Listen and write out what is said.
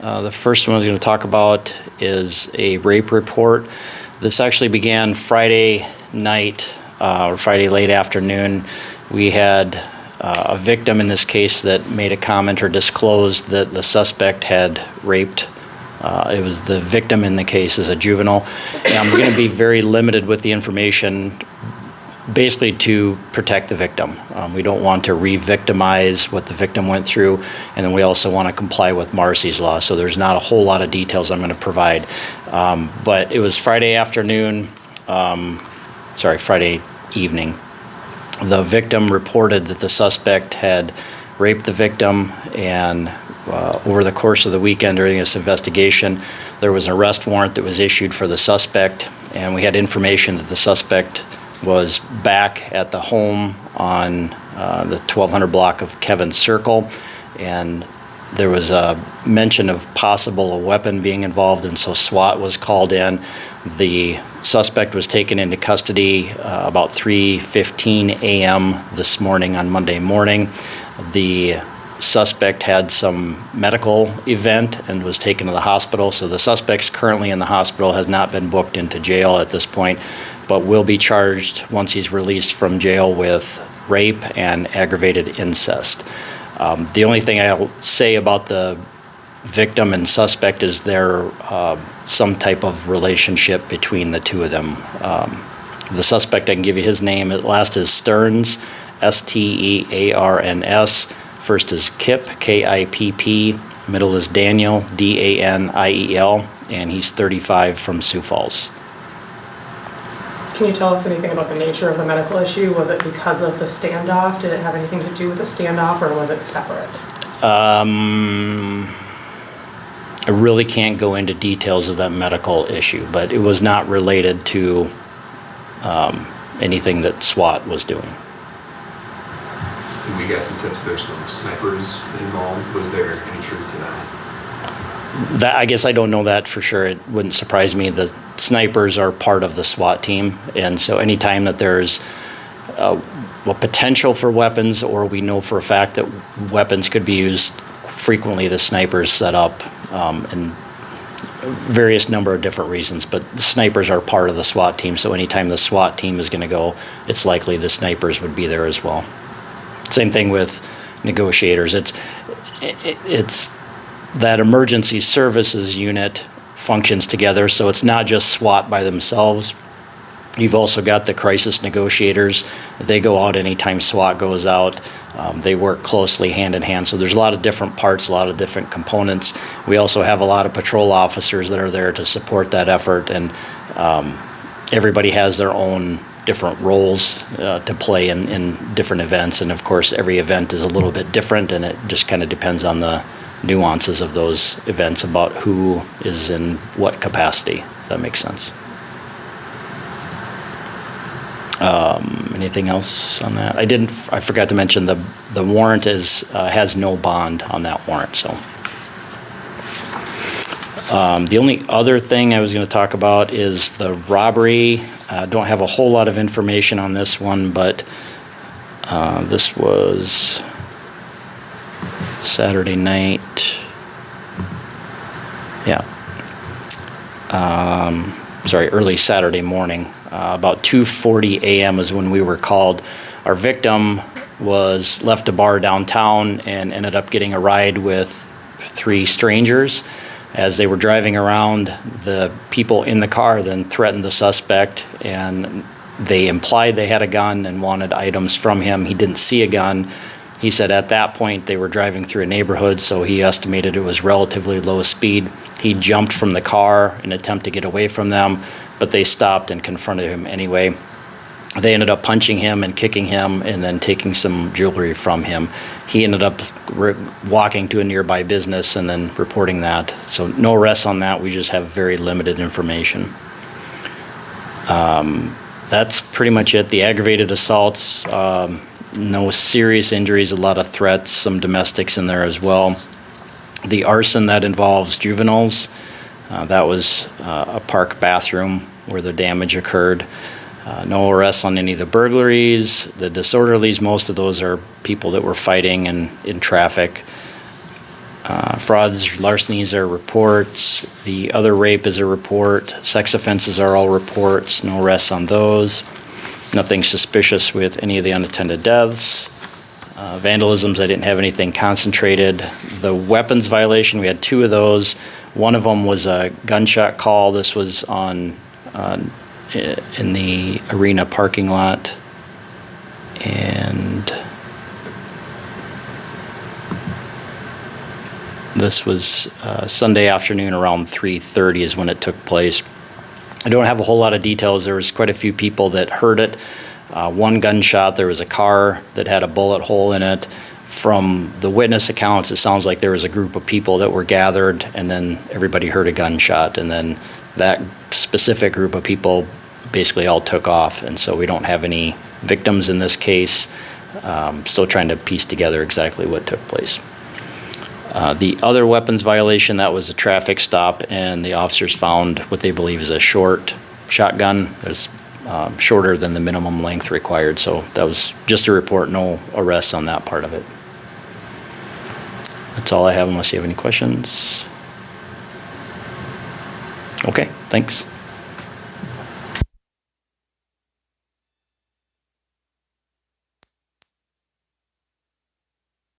The first one I was going to talk about is a rape report. This actually began Friday night or Friday late afternoon. We had a victim in this case that made a comment or disclosed that the suspect had raped. It was the victim in the case is a juvenile. And I'm going to be very limited with the information, basically to protect the victim. We don't want to re-victimize what the victim went through, and then we also want to comply with Marcy's law, so there's not a whole lot of details I'm going to provide. But it was Friday afternoon, Friday evening. The victim reported that the suspect had raped the victim, and over the course of the weekend during this investigation, there was an arrest warrant that was issued for the suspect, and we had information that the suspect was back at the home on the 1200 block of Kevin Circle, and there was a mention of possible a weapon being involved, and so SWAT was called in. The suspect was taken into custody about 3:15 a.m. this morning on Monday morning. The suspect had some medical event and was taken to the hospital, so the suspect's currently in the hospital, has not been booked into jail at this point, but will be charged once he's released from jail with rape and aggravated incest. The only thing I'll say about the victim and suspect is there some type of relationship between the two of them. The suspect, I can give you his name. Last is Stearns, Stearns. First is Kipp, Kipp. Middle is Daniel, Daniel, and he's 35 from Sioux Falls. Can you tell us anything about the nature of the medical issue? Was it because of the standoff? Did it have anything to do with the standoff, or was it separate? I really can't go into details of that medical issue, but it was not related to anything that SWAT was doing. Did we get some tips there's some snipers involved? Was there any truth to that? I guess I don't know that for sure. It wouldn't surprise me. The snipers are part of the SWAT team, and so anytime that there's a potential for weapons, or we know for a fact that weapons could be used, frequently the snipers set up in various number of different reasons, but the snipers are part of the SWAT team, so anytime the SWAT team is going to go, it's likely the snipers would be there as well. Same thing with negotiators. It's that emergency services unit functions together, so it's not just SWAT by themselves. You've also got the crisis negotiators. They go out anytime SWAT goes out. They work closely hand in hand, so there's a lot of different parts, a lot of different components. We also have a lot of patrol officers that are there to support that effort, and everybody has their own different roles to play in different events, and of course every event is a little bit different, and it just kind of depends on the nuances of those events about who is in what capacity, if that makes sense. Anything else on that? I forgot to mention the warrant has no bond on that warrant, so. The only other thing I was going to talk about is the robbery. Don't have a whole lot of information on this one, but this was Saturday night. Yeah. Early Saturday morning. About 2:40 a.m. is when we were called. Our victim was left a bar downtown and ended up getting a ride with 3 strangers. As they were driving around, the people in the car then threatened the suspect, and they implied they had a gun and wanted items from him. He didn't see a gun. He said at that point they were driving through a neighborhood, so he estimated it was relatively low speed. He jumped from the car in an attempt to get away from them, but they stopped and confronted him anyway. They ended up punching him and kicking him and then taking some jewelry from him. He ended up walking to a nearby business and then reporting that. So no arrests on that. We just have very limited information. That's pretty much it. The aggravated assaults, no serious injuries, a lot of threats, some domestics in there as well. The arson that involves juveniles, that was a park bathroom where the damage occurred. No arrests on any of the burglaries. The disorderlies, most of those are people that were fighting and in traffic. Frauds, larcenies are reports. The other rape is a report. Sex offenses are all reports. No arrests on those. Nothing suspicious with any of the unattended deaths. Vandalisms, I didn't have anything concentrated. The weapons violation, we had 2 of those. One of them was a gunshot call. This was on in the arena parking lot. And this was Sunday afternoon around 3:30 is when it took place. I don't have a whole lot of details. There was quite a few people that heard it. One gunshot, there was a car that had a bullet hole in it. From the witness accounts, it sounds like there was a group of people that were gathered, and then everybody heard a gunshot, and then that specific group of people basically all took off, and so we don't have any victims in this case. Still trying to piece together exactly what took place. The other weapons violation, that was a traffic stop, and the officers found what they believe is a short shotgun. It was shorter than the minimum length required, so that was just a report, no arrests on that part of it. That's all I have unless you have any questions. Okay, thanks.